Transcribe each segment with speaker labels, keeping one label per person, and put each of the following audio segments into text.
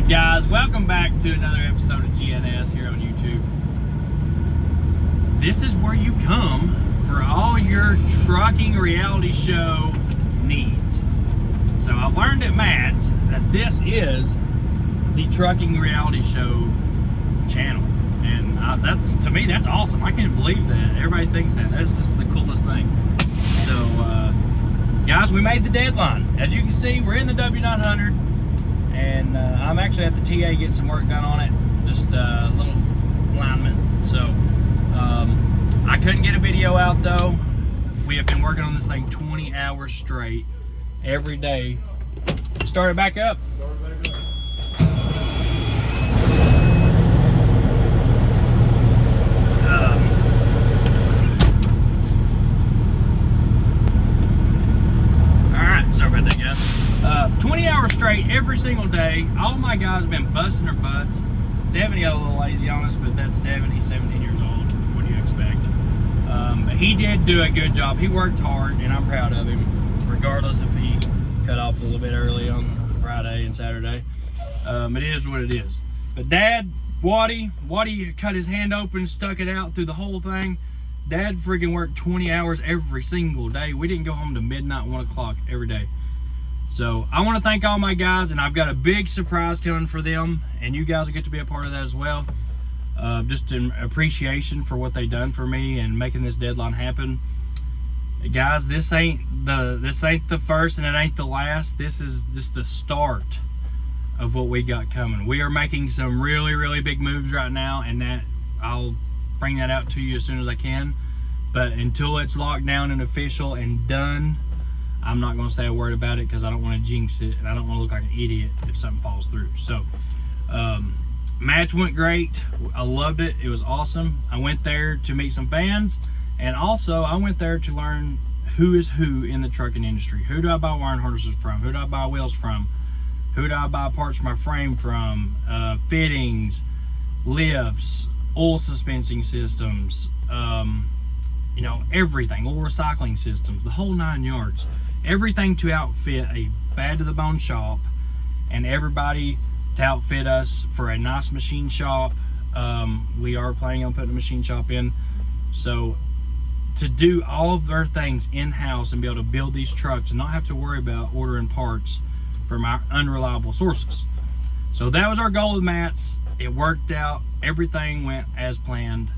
Speaker 1: up, guys? Welcome back to another episode of GNS here on YouTube. This is where you come for all your trucking reality show needs. So I learned at Matt's that this is the trucking reality show channel, and that's, to me, that's awesome. I can't believe that everybody thinks that. That's just the coolest thing. So guys, we made the deadline. As you can see, we're in the W900, and I'm actually at the TA getting some work done on it, just a little alignment. So I couldn't get a video out though. We have been working on this thing 20 hours straight every day. Start it back up. Sorry about that, guys. 20 hours straight every single day. All my guys have been busting their butts. Devin got a little lazy on us, but that's Devin. He's 17 years old. What do you expect? But he did do a good job. He worked hard, and I'm proud of him, regardless if he cut off a little bit early on Friday and Saturday. It is what it is. But Dad, Waddy cut his hand open, stuck it out through the whole thing. Dad freaking worked 20 hours every single day. We didn't go home to midnight, 1 o'clock every day. So I want to thank all my guys, and I've got a big surprise coming for them, and you guys will get to be a part of that as well. Just an appreciation for what they done for me and making this deadline happen. Guys, this ain't the first, and it ain't the last. This is just the start of what we got coming. We are making some really, really big moves right now, and that I'll bring that out to you as soon as I can. But until it's locked down and official and done, I'm not going to say a word about it, because I don't want to jinx it, and I don't want to look like an idiot if something falls through. So match went great. I loved it. It was awesome. I went there to meet some fans, and also I went there to learn who is who in the trucking industry. Who do I buy wiring harnesses from? Who do I buy wheels from? Who do I buy parts for my frame from? Fittings, lifts, oil dispensing systems, you know, everything, oil recycling systems, the whole 9 yards. Everything to outfit a bad to the bone shop, and everybody to outfit us for a nice machine shop. We are planning on putting a machine shop in. So to do all of their things in-house and be able to build these trucks and not have to worry about ordering parts from our unreliable sources. So that was our goal with Matt's. It worked out. Everything went as planned,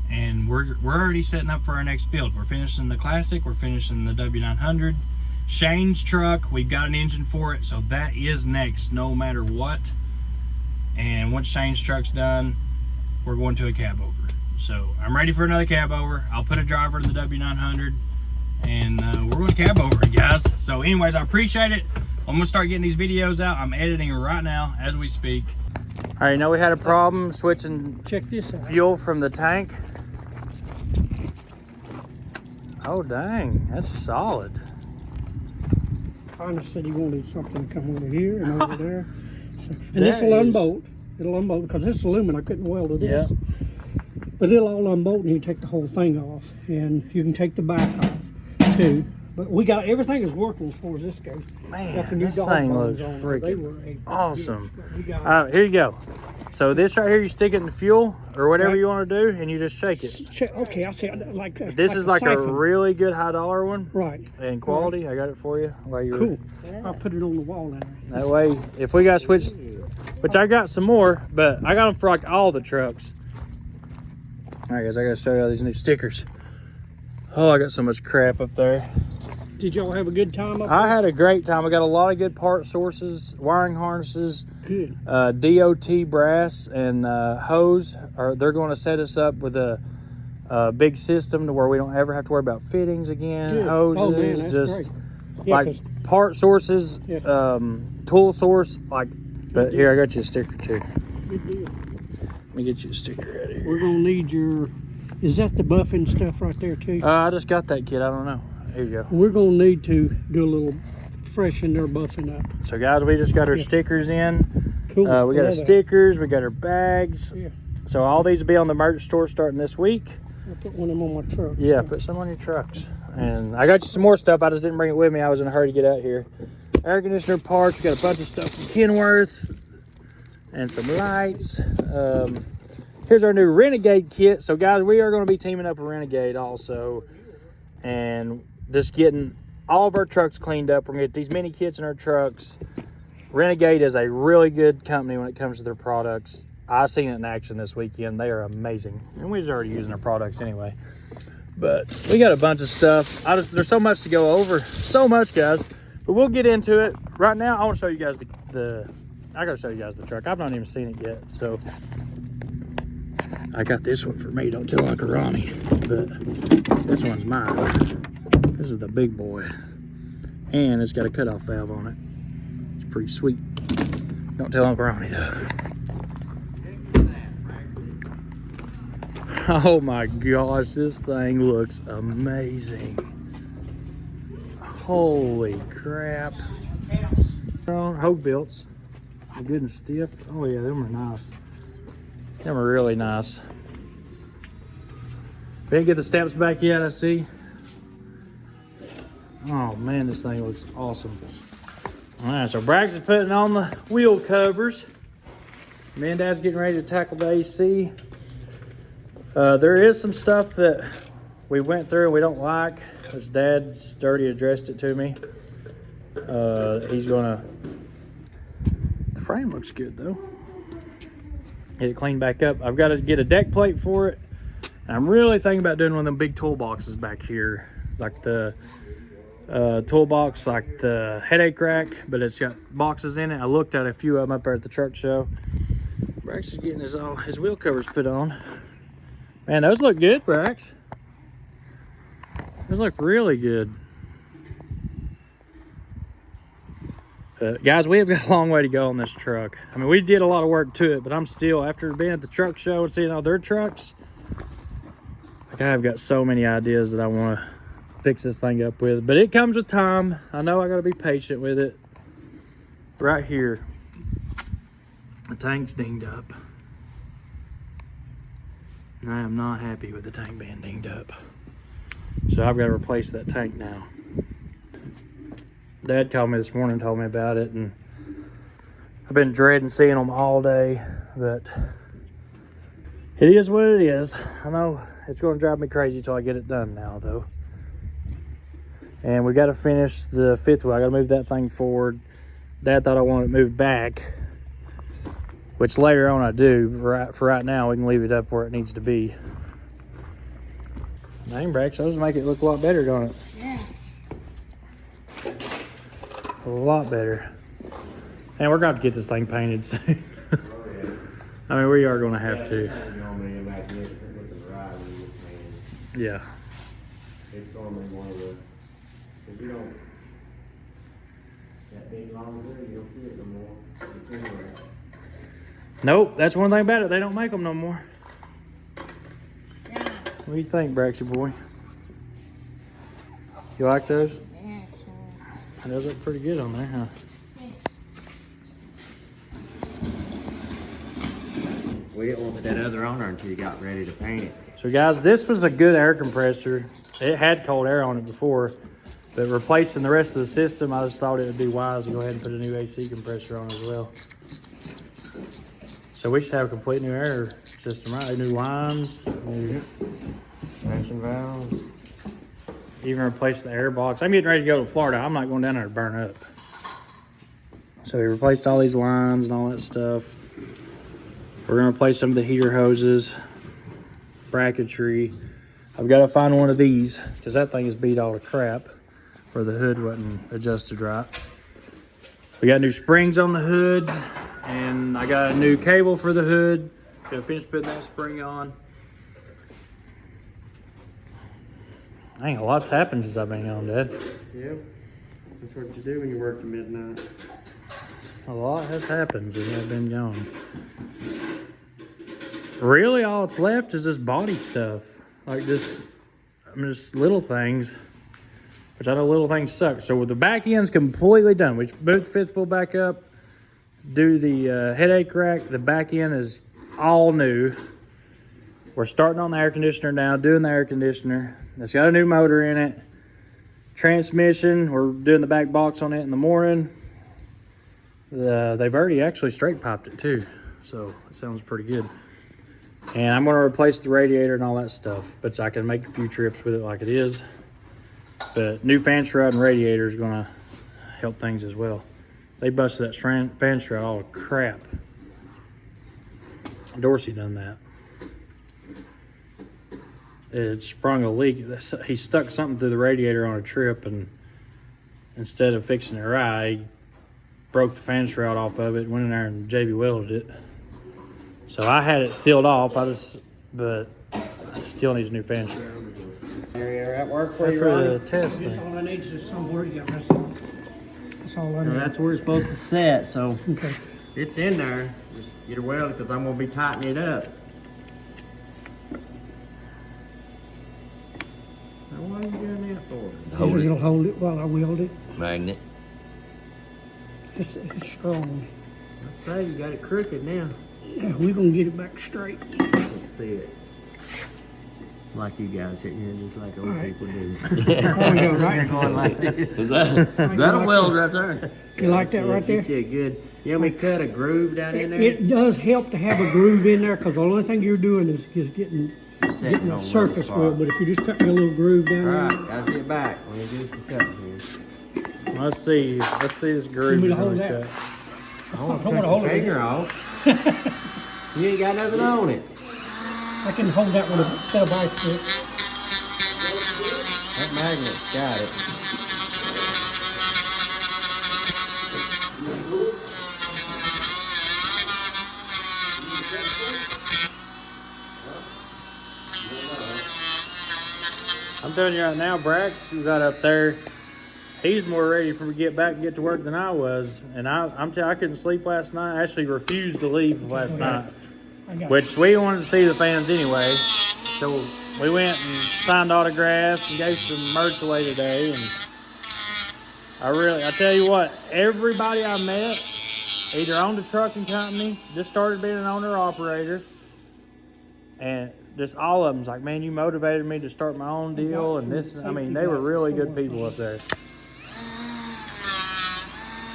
Speaker 1: and we're already setting up for our next build. We're finishing the Classic. We're finishing the W900. Shane's truck, we've got an engine for it, so that is next no matter what. And once Shane's truck's done, we're going to a cab over. So I'm ready for another cab over. I'll put a driver in the W900, and we're going to cab over it, guys. So anyways, I appreciate it. I'm gonna start getting these videos out. I'm editing right now as we speak. All right, now we had a problem switching fuel from the tank. Oh dang, that's solid.
Speaker 2: Finder said he wanted something to come over here and over there. So, and this will unbolt. It'll unbolt because this is aluminum. I couldn't weld to this. Yep. But it'll all unbolt, and you take the whole thing off, and you can take the back off too. But we got everything is working as far as this goes.
Speaker 1: Man, this thing looks freaking awesome. All right, here you go. So this right here, you stick it in the fuel or whatever you want to do, and you just shake it.
Speaker 2: Okay, I see. Like
Speaker 1: this is like a really good high dollar one,
Speaker 2: right?
Speaker 1: And quality. I got it for you. While you
Speaker 2: cool. I'll put it on the wall now.
Speaker 1: That way, if we got switched, which I got some more, but I got them for like all the trucks. All right, guys, I got to show you all these new stickers. Oh, I got so much crap up there.
Speaker 2: Did y'all have a good time up there?
Speaker 1: I had a great time. I got a lot of good part sources, wiring harnesses,
Speaker 2: good.
Speaker 1: DOT brass and hose. They're going to set us up with a big system to where we don't ever have to worry about fittings again, good. Hoses,
Speaker 2: oh, man, that's
Speaker 1: just
Speaker 2: great. Yeah,
Speaker 1: like part sources, tool source. But here, I got you a sticker too.
Speaker 2: Good deal.
Speaker 1: Let me get you a sticker right here.
Speaker 2: We're going to need your, is that the buffing stuff right there too?
Speaker 1: I just got that kit. I don't know. Here you go.
Speaker 2: We're going to need to do a little freshen their buffing up.
Speaker 1: So guys, we just got our stickers in.
Speaker 2: Cool.
Speaker 1: We got our stickers, we got our bags.
Speaker 2: Yeah.
Speaker 1: So all these will be on the merch store starting this week.
Speaker 2: I'll put one of them on my truck.
Speaker 1: Yeah, put some on your trucks. And I got you some more stuff. I just didn't bring it with me. I was in a hurry to get out here. Air conditioner parts. We got a bunch of stuff from Kenworth.
Speaker 3: and some lights. Here's our new Renegade kit. So guys, we are going to be teaming up with Renegade also, and just getting all of our trucks cleaned up. We're going to get these mini kits in our trucks. Renegade is a really good company when it comes to their products. I seen it in action this weekend. They are amazing, and we was already using their products anyway. But we got a bunch of stuff. There's so much to go over, so much, guys. But we'll get into it right now. I want to show you guys I gotta show you guys the truck. I've not even seen it yet, so I got this one for me. Don't tell Uncle Ronnie, but this one's mine. This is the big boy, and it's got a cutoff valve on it. It's pretty sweet. Don't tell Uncle Ronnie though. Oh my gosh, this thing looks amazing. Holy crap. Hogue belts. They're good and stiff. Oh yeah, them are nice. Them are really nice. We didn't get the steps back yet, I see. Oh man, this thing looks awesome. All right, so Braxton's putting on the wheel covers. Me and Dad's getting ready to tackle the AC. There is some stuff that we went through and we don't like, which Dad's already addressed it to me. He's gonna, the frame looks good though. Get it cleaned back up. I've got to get a deck plate for it. And I'm really thinking about doing one of them big toolboxes back here, like the toolbox, like the headache rack, but it's got boxes in it. I looked at a few of them up there at the truck show. Brax is getting his wheel covers put on. Man, those look good, Brax. Those look really good. Guys, we have got a long way to go on this truck. I mean, we did a lot of work to it, but I'm still, after being at the truck show and seeing all their trucks, like I've got so many ideas that I want to fix this thing up with. But it comes with time. I know I got to be patient with it. Right here, the tank's dinged up. And I am not happy with the tank being dinged up. So I've got to replace that tank now. Dad called me this morning and told me about it, and I've been dreading seeing them all day, but it is what it is. I know it's going to drive me crazy till I get it done now, though. And we got to finish the fifth wheel. I got to move that thing forward. Dad thought I wanted it moved back, which later on I do. For right now, we can leave it up where it needs to be. Dang, Brax, those make it look a lot better, don't it?
Speaker 2: Yeah.
Speaker 3: A lot better. And we're going to get this thing painted soon. I mean, we are going to have to. Yeah.
Speaker 4: It's normally one of the, if you don't, that big long hood, you don't see it no more.
Speaker 3: Nope, that's one thing about it. They don't make them no more.
Speaker 2: Yeah.
Speaker 3: What do you think, Braxy boy? You like those?
Speaker 2: Yeah, sure.
Speaker 3: Those look pretty good on there, huh?
Speaker 4: We didn't want to put that other on there until you got ready to paint it.
Speaker 3: So guys, this was a good air compressor. It had cold air on it before, but replacing the rest of the system, I just thought it would be wise to go ahead and put a new AC compressor on as well. So we should have a complete new air system, right? New lines, new
Speaker 4: Expansion valves.
Speaker 3: even replace the air box. I'm getting ready to go to Florida. I'm not going down there to burn up. So we replaced all these lines and all that stuff. We're gonna replace some of the heater hoses, bracketry. I've got to find one of these because that thing is beat all to crap where the hood wasn't adjusted right. We got new springs on the hood, and I got a new cable for the hood. Gonna finish putting that spring on. Dang, a lot's happened since I've been on, Dad.
Speaker 4: Yep. That's what you do when you work to midnight.
Speaker 3: A lot has happened since I've been gone. Really, all that's left is just body stuff. Like this, I mean, just little things, which I know little things suck. So with the back end's completely done. We boot the fifth wheel back up, do the headache rack. The back end is all new. We're starting on the air conditioner now, doing the air conditioner. It's got a new motor in it. Transmission, we're doing the back box on it in the morning. They've already actually straight piped it too. So it sounds pretty good. And I'm going to replace the radiator and all that stuff, but I can make a few trips with it like it is. But new fan shroud and radiator is going to help things as well. They busted that fan shroud all crap. Dorsey done that. It sprung a leak. He stuck something through the radiator on a trip, and instead of fixing it right, he broke the fan shroud off of it, went in there and JB welded it. So I had it sealed off, but it still needs a new fan shroud.
Speaker 5: You're at work for
Speaker 3: That's
Speaker 5: you,
Speaker 3: for
Speaker 5: Ronnie?
Speaker 3: the test
Speaker 2: That's
Speaker 3: thing.
Speaker 2: all I need is just somewhere to get. That's all I
Speaker 5: No,
Speaker 2: need.
Speaker 5: that's where it's supposed to set, so
Speaker 2: Okay.
Speaker 5: it's in there. Just get it welded because I'm going to be tightening it up. Now, what are you doing that for?
Speaker 6: Hold it.
Speaker 2: It'll hold it while I weld it.
Speaker 6: Magnet.
Speaker 2: It's strong.
Speaker 5: Let's say you got it crooked now.
Speaker 2: Yeah, we're gonna get it back straight.
Speaker 5: Let's see it. Like you guys sitting here just like old
Speaker 2: Alright.
Speaker 5: people do.
Speaker 2: There
Speaker 5: You're going like this.
Speaker 6: Is that a weld right there?
Speaker 2: You like that right there?
Speaker 5: Get you a good. You want me to cut a groove down in there?
Speaker 2: It does help to have a groove in there because the only thing you're doing is getting
Speaker 5: Setting
Speaker 2: the
Speaker 5: on
Speaker 2: surface
Speaker 5: one
Speaker 2: weld.
Speaker 5: spot.
Speaker 2: But if you just cut me a little groove down
Speaker 5: All
Speaker 2: there,
Speaker 5: right, guys, get back. We're gonna do some cutting here.
Speaker 3: Let's see this groove.
Speaker 2: me to
Speaker 3: you're
Speaker 2: hold
Speaker 3: gonna
Speaker 2: that?
Speaker 3: cut.
Speaker 5: I want
Speaker 2: I
Speaker 5: to
Speaker 2: wanna
Speaker 5: cut
Speaker 2: hold
Speaker 5: your
Speaker 2: it with
Speaker 5: finger
Speaker 2: this.
Speaker 5: off. You ain't got nothing on it.
Speaker 2: I can hold that with a set of vice grips.
Speaker 5: That magnet's got it.
Speaker 3: I'm telling you right now, Braxton got up there. He's more ready for me to get back and get to work than I was. And I'm telling you, I couldn't sleep last night. I actually refused to leave last night.
Speaker 2: I got
Speaker 3: Which we wanted to see the fans anyway. So we went and signed autographs and gave some merch away today. And I tell you what, everybody I met either owned a trucking company, just started being an owner or operator, and just all of them's like, man, you motivated me to start my own deal. And this, I mean, they were really good people up there.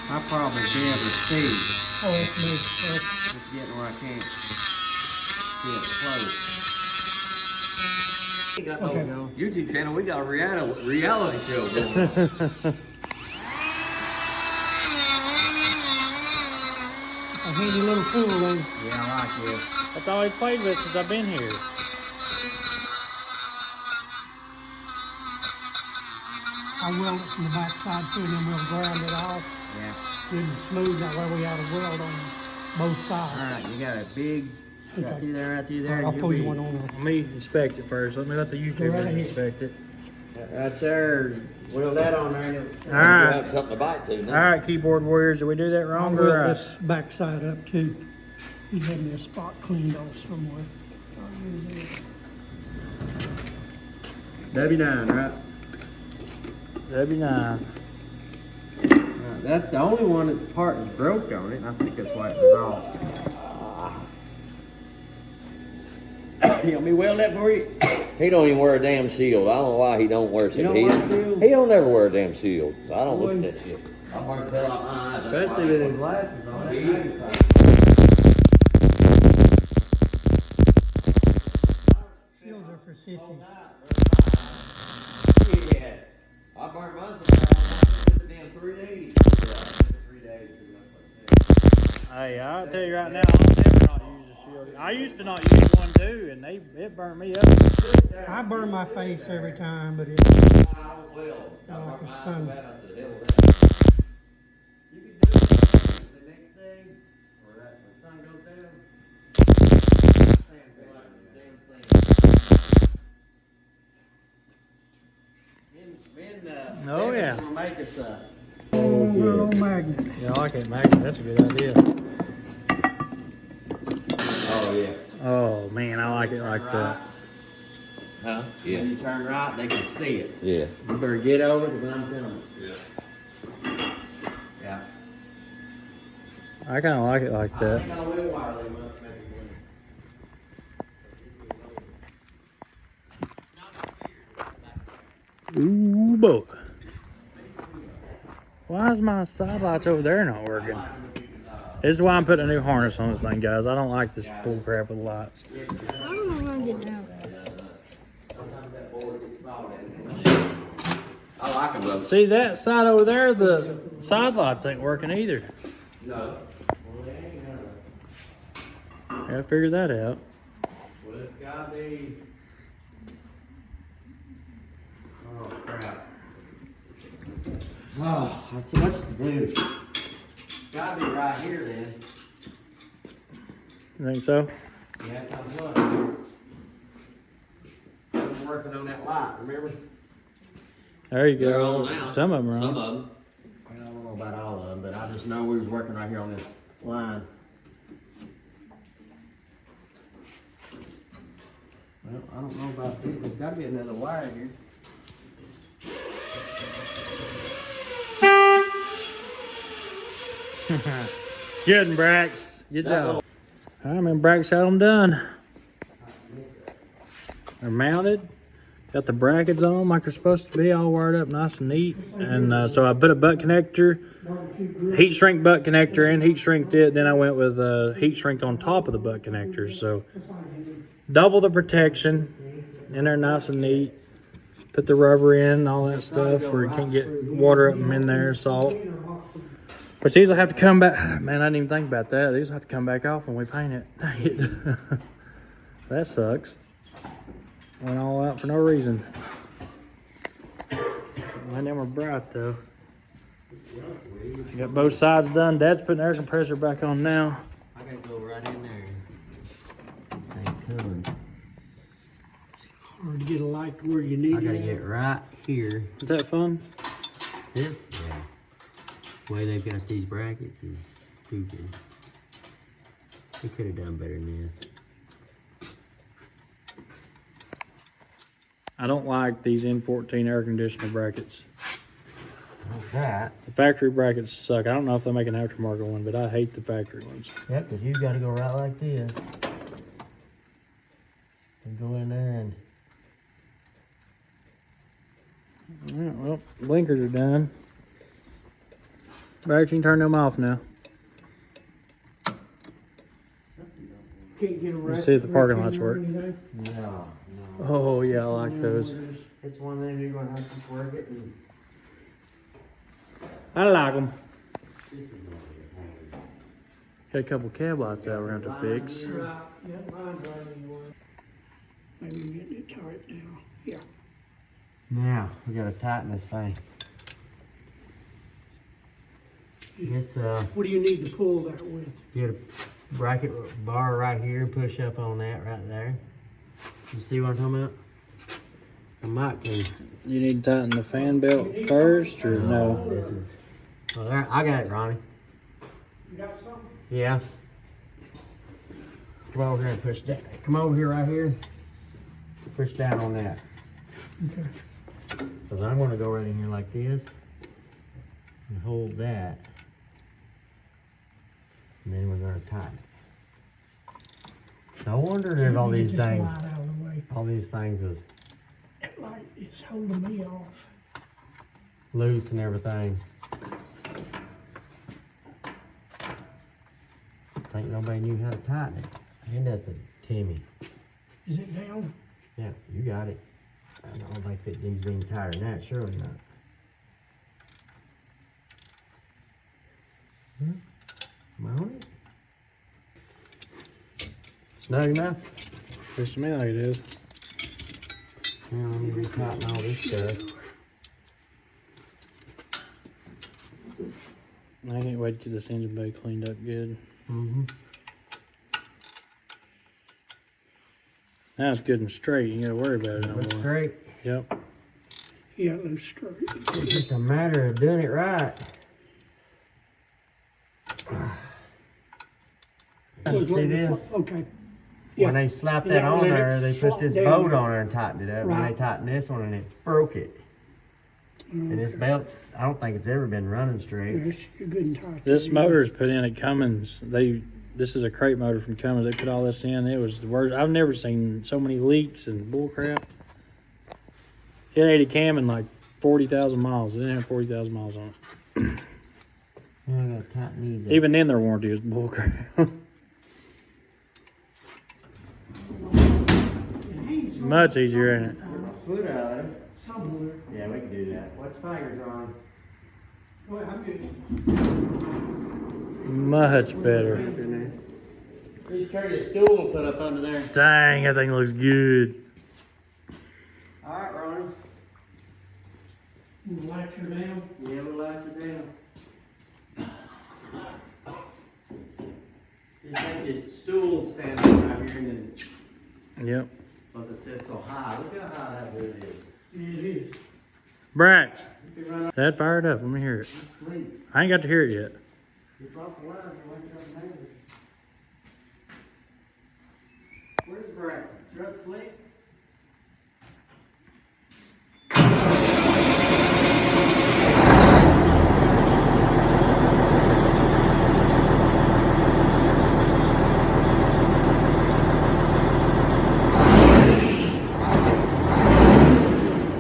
Speaker 5: I'll probably be able to see.
Speaker 2: Oh, it's me.
Speaker 5: Just getting where I can't get close.
Speaker 6: We got
Speaker 2: Okay.
Speaker 6: no YouTube channel. We got a reality show going on.
Speaker 2: A handy little tool then.
Speaker 5: Yeah, I like this.
Speaker 3: That's all I played with since I've been here.
Speaker 2: I weld it from the back side too, and then we'll ground it off.
Speaker 5: Yeah.
Speaker 2: Good and smooth. That way we got a weld on both sides.
Speaker 5: All right, you got a big right
Speaker 2: Okay.
Speaker 5: through there, right through there.
Speaker 2: I'll
Speaker 5: and
Speaker 2: pull
Speaker 5: you'll
Speaker 2: you
Speaker 5: be-
Speaker 2: one on there.
Speaker 3: Let me inspect it first. Let me let the YouTubers
Speaker 2: Right ahead.
Speaker 3: inspect it.
Speaker 5: Right there. Wheel that on there. And it'll-
Speaker 3: All right.
Speaker 6: You have something to bite to now.
Speaker 3: All right, keyboard warriors, did we do that
Speaker 2: I'll
Speaker 3: wrong or
Speaker 2: weld
Speaker 3: right?
Speaker 2: this back side up too. He had me a spot cleaned off somewhere.
Speaker 5: W9, right?
Speaker 3: W9.
Speaker 5: That's the only one that part is broke on it, and I think that's why it was off. You want me to weld that for you?
Speaker 6: He don't even wear a damn shield. I don't know why he don't wear
Speaker 5: You
Speaker 6: shield.
Speaker 5: don't wear a shield?
Speaker 6: He don't never wear a damn shield. I don't look at that shit. I'm going to tell out my eyes.
Speaker 5: Especially with them glasses on.
Speaker 2: Shields are for sissies.
Speaker 6: Yeah. I burned mine somewhere. Damn 3 days.
Speaker 5: 3 days.
Speaker 3: Hey, I'll tell you right now, I'll never not use a shield. I used to not use one too, and it burned me up.
Speaker 2: I burn my face every time, but it's
Speaker 6: I don't weld. I
Speaker 2: like
Speaker 6: burned
Speaker 2: a
Speaker 6: mine
Speaker 2: sun.
Speaker 6: so bad, I said, hell with that.
Speaker 5: You can do it the next day, or that when the sun goes down.
Speaker 3: Oh, yeah.
Speaker 5: Will make us
Speaker 2: little magnet.
Speaker 3: Yeah, I like it, magnet. That's a good idea.
Speaker 6: Oh, yeah.
Speaker 3: Oh, man, I like it like that.
Speaker 6: Huh?
Speaker 5: when
Speaker 6: Yeah.
Speaker 5: you turn right, they can see it.
Speaker 6: Yeah.
Speaker 5: You better get over because I'm coming.
Speaker 6: Yeah.
Speaker 5: Yeah.
Speaker 3: I kind of like it like
Speaker 5: I
Speaker 3: that.
Speaker 5: think I will wire them up, maybe one.
Speaker 3: Ooh, boy. Why is my side lights over there not working? This is why I'm putting a new harness on this thing, guys. I don't like this bull crap with the lights.
Speaker 7: I don't know how I'm getting out.
Speaker 6: I like them though.
Speaker 3: See that side over there, the side lights ain't working either.
Speaker 6: No.
Speaker 3: Gotta figure that out.
Speaker 5: Well, it's gotta be. Oh, crap. Oh, that's so much to do. It's gotta be right here then.
Speaker 3: You think so?
Speaker 5: Yeah, that's how it was. I'm working on that light, remember?
Speaker 3: There you
Speaker 6: They're on
Speaker 3: go.
Speaker 6: now.
Speaker 3: Some of them are
Speaker 6: Some
Speaker 3: on.
Speaker 6: of them.
Speaker 5: I don't know about all of them, but I just know we was working right here on this line. Well, I don't know about this. There's gotta be another wire here.
Speaker 3: Good, Brax. Good job. All right, man. Brax had them done. They're mounted. Got the brackets on them like they're supposed to be, all wired up nice and neat. And so I put a butt connector, heat shrink butt connector in, heat shrinked it. Then I went with heat shrink on top of the butt connector. So double the protection in there nice and neat. Put the rubber in, all that stuff where you can't get water up in there, salt. But these will have to come back. Man, I didn't even think about that. These will have to come back off when we paint it. Dang it. That sucks. Went all out for no reason. My them are bright though. Got both sides done. Dad's putting the air compressor back on now.
Speaker 5: I gotta go right in there. This thing coming.
Speaker 2: Hard to get a light to where you need
Speaker 5: I gotta
Speaker 2: it.
Speaker 5: get right here.
Speaker 3: Is that fun?
Speaker 5: This, yeah. The way they've got these brackets is stupid. They could have done better than this.
Speaker 3: I don't like these N14 air conditioner brackets.
Speaker 5: What's that?
Speaker 3: The factory brackets suck. I don't know if they make an aftermarket one, but I hate the factory ones.
Speaker 5: Yep, because you've got to go right like this. And go in there and...
Speaker 3: All right, well, blinkers are done. Brax, you can turn them off now.
Speaker 2: Can't get them
Speaker 3: Let's see if the parking lots
Speaker 2: or
Speaker 3: work.
Speaker 2: anything.
Speaker 5: No.
Speaker 3: Oh, yeah, I like those.
Speaker 5: It's one of them you're going to have to work it and...
Speaker 3: I like them. Got a couple cab lights out we're going to have to fix.
Speaker 2: Right, yeah, mine's right anyway. Maybe we can get it tight now. Yeah.
Speaker 5: Now, we got to tighten this thing. It's,
Speaker 2: What do you need to pull that with?
Speaker 5: get a bracket bar right here and push up on that right there. You see what I'm talking about? I might can.
Speaker 3: You need to tighten the fan belt first, or no?
Speaker 5: This is. Well, there, I got it, Ronnie.
Speaker 2: You got something?
Speaker 5: Yeah. Come over here and push that. Come over here, right here. Push down on that.
Speaker 2: Okay.
Speaker 5: Because I'm going to go right in here like this and hold that. And then we're going to tighten it. No wonder that all these
Speaker 2: Get this
Speaker 5: things,
Speaker 2: light out of the way.
Speaker 5: all these things was
Speaker 2: That light is holding me off.
Speaker 5: loose and everything. Think nobody knew how to tighten it. Hand that to Timmy.
Speaker 2: Is it down?
Speaker 5: Yeah, you got it. I don't think it needs being tighter than that, surely not. Am I on it? Snug enough?
Speaker 3: Looks to me like it is.
Speaker 5: Now let me re-tighten all this stuff.
Speaker 3: I can't wait to get this engine bay cleaned up good.
Speaker 5: Mm-hmm.
Speaker 3: Now it's good and straight. You ain't got to worry about it no
Speaker 5: Look
Speaker 3: more.
Speaker 5: straight.
Speaker 3: Yep.
Speaker 2: Yeah, it looks straight.
Speaker 5: It's just a matter of doing it right.
Speaker 2: Looks
Speaker 5: See
Speaker 2: like
Speaker 5: this?
Speaker 2: Okay.
Speaker 5: When they slapped
Speaker 2: And
Speaker 5: that
Speaker 2: that
Speaker 5: on
Speaker 2: let it
Speaker 5: there, they put
Speaker 2: flop
Speaker 5: this
Speaker 2: down
Speaker 5: bolt
Speaker 2: there.
Speaker 5: on there and tightened it up. And
Speaker 2: Right.
Speaker 5: they tightened this one and it broke it. And this belt's, I don't think it's ever been running straight.
Speaker 2: Yes, you're good and tight.
Speaker 3: This motor is put in at Cummins. This is a crate motor from Cummins. They put all this in. It was the worst. I've never seen so many leaks and bull crap. It ate a cam in like 40,000 miles. It didn't have 40,000 miles on it.
Speaker 5: Yeah, I gotta tighten these up.
Speaker 3: Even then, their warranty is bullcrap. Much easier, ain't it?
Speaker 5: Foot out of it.
Speaker 2: Somewhere.
Speaker 5: Yeah, we can do that. Watch fingers on.
Speaker 2: Well, I'm good.
Speaker 3: Much better.
Speaker 5: Just carry a stool and put up under there.
Speaker 3: Dang, that thing looks good.
Speaker 5: Alright, Ronnie.
Speaker 2: Light her down.
Speaker 5: Yeah, we'll light it down. Just take this stool stand up right here and then,
Speaker 3: Yep.
Speaker 5: because it sits so high. Look how high that wood is.
Speaker 2: Yeah, it is.
Speaker 3: Brax,
Speaker 5: You can run up
Speaker 3: that fired up. Let me hear it.
Speaker 5: and sleep.
Speaker 3: I ain't got to hear it yet.
Speaker 5: You drop the ladder and wake up the neighbors. Where's Braxton? Truck sleep?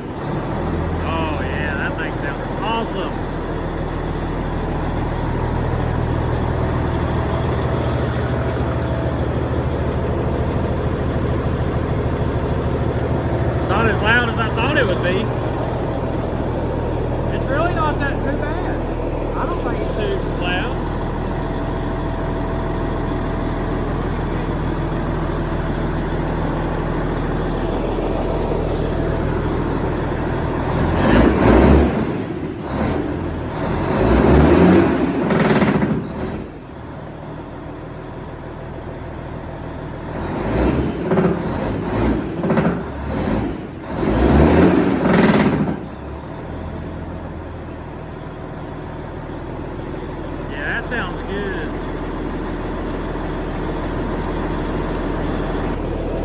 Speaker 3: Oh, yeah, that thing sounds awesome. It's not as loud as I thought it would be. It's really not that too bad. I don't think it's too loud. Yeah, that sounds good.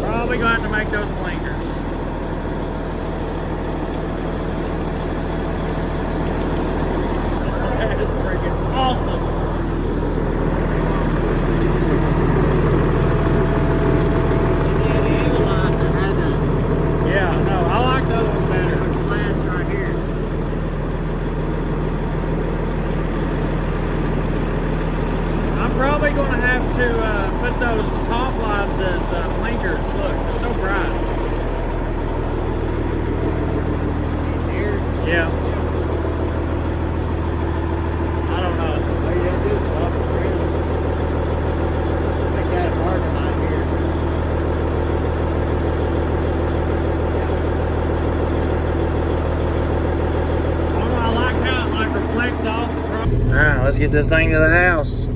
Speaker 3: Probably going to have to make those blinkers. That is freaking awesome.
Speaker 5: Yeah, the angle lights that had the
Speaker 3: Yeah, no, I like the other one better.
Speaker 5: flash right here.
Speaker 3: I'm probably going to have to put those top lights as blinkers. Look, they're so bright.
Speaker 5: Here.
Speaker 3: Yeah. I don't know.
Speaker 5: Oh, you got this swap it around. Make that a parking lot here.
Speaker 3: I don't know, I like how it like reflects off the front. Alright, let's get this thing to the house.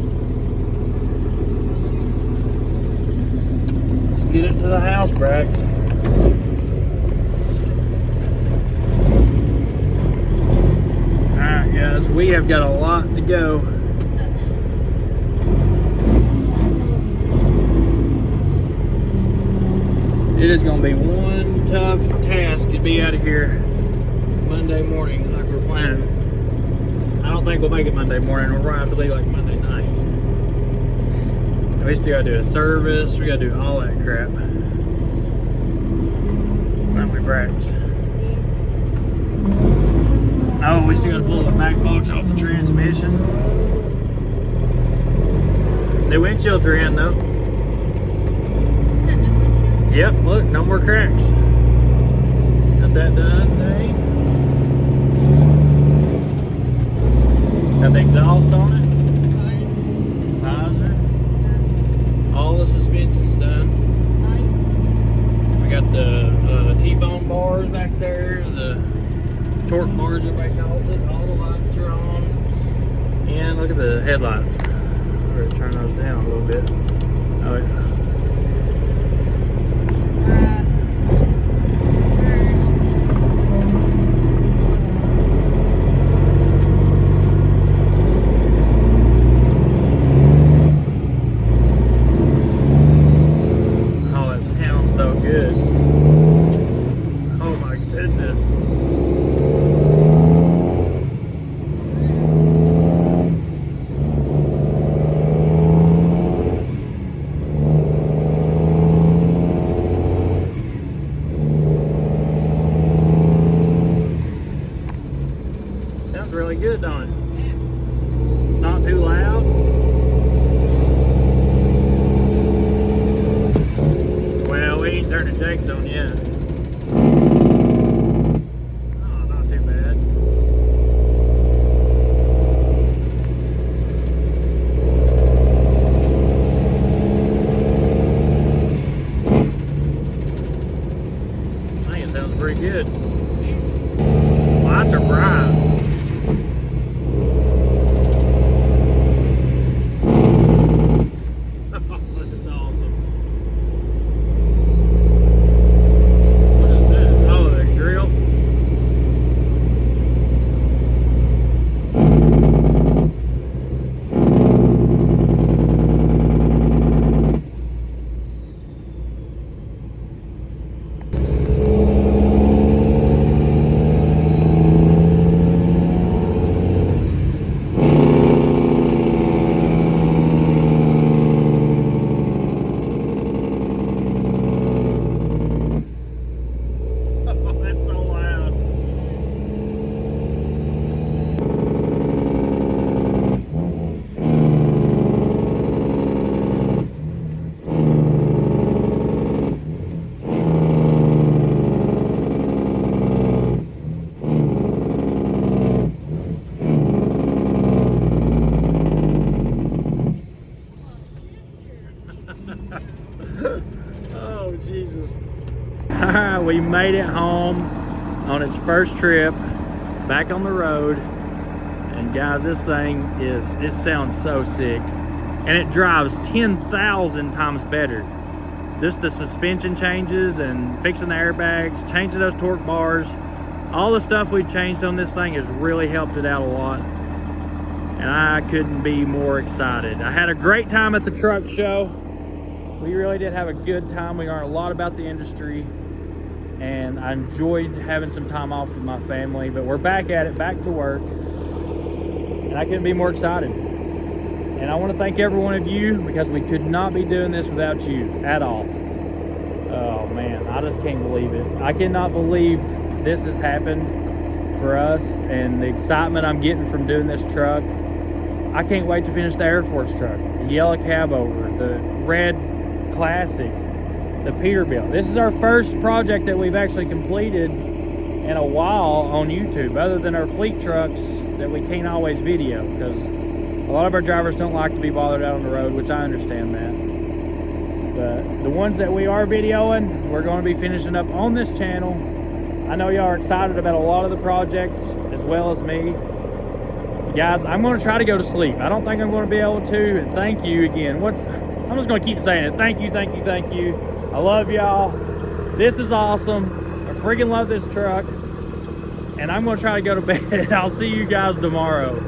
Speaker 3: Let's get it to the house, Brax. Alright guys, we have got a lot to go. It is going to be one tough task to be out of here Monday morning like we're planning. I don't think we'll make it Monday morning. We'll probably have to leave like Monday night. We still gotta do a service. We gotta do all that crap. Not my Brax. Oh, we still gotta pull the back box off the transmission. The windshields are in though. Yep, look, no more cracks. Got that done today. Got the exhaust on it. Visor. All the suspension's done. We got the T-bone bars back there, the torque bars, everybody calls it. All the lights are on. And look at the headlights. We're gonna turn those down a little bit. Oh yeah. Oh, it sounds so good. Oh my goodness. one yet. Oh, not too bad. I think it sounds pretty good. Lights are bright. That's awesome. What is this? Oh, the grill. Oh, that's so loud. Oh, Jesus. Alright, we made it home on its first trip, back on the road. And guys, this thing it sounds so sick. And it drives 10,000 times better. Just the suspension changes and fixing the airbags, changing those torque bars. All the stuff we've changed on this thing has really helped it out a lot. And I couldn't be more excited. I had a great time at the truck show. We really did have a good time. We learned a lot about the industry, and I enjoyed having some time off with my family, but we're back at it, back to work, and I couldn't be more excited. And I want to thank every one of you, because we could not be doing this without you at all. Oh man, I just can't believe it. I cannot believe this has happened for us, and the excitement I'm getting from doing this truck. I can't wait to finish the Air Force truck, the yellow cab over, the red Classic, the Peterbilt. This is our first project that we've actually completed in a while on YouTube, other than our fleet trucks that we can't always video, because a lot of our drivers don't like to be bothered out on the road, which I understand that. But the ones that we are videoing, we're going to be finishing up on this channel. I know y'all are excited about a lot of the projects, as well as me. Guys, I'm going to try to go to sleep. I don't think I'm going to be able to, and thank you again. I'm just going to keep saying it. Thank you, thank you, thank you. I love y'all. This is awesome. I freaking love this truck. And I'm going to try to go to bed. I'll see you guys tomorrow.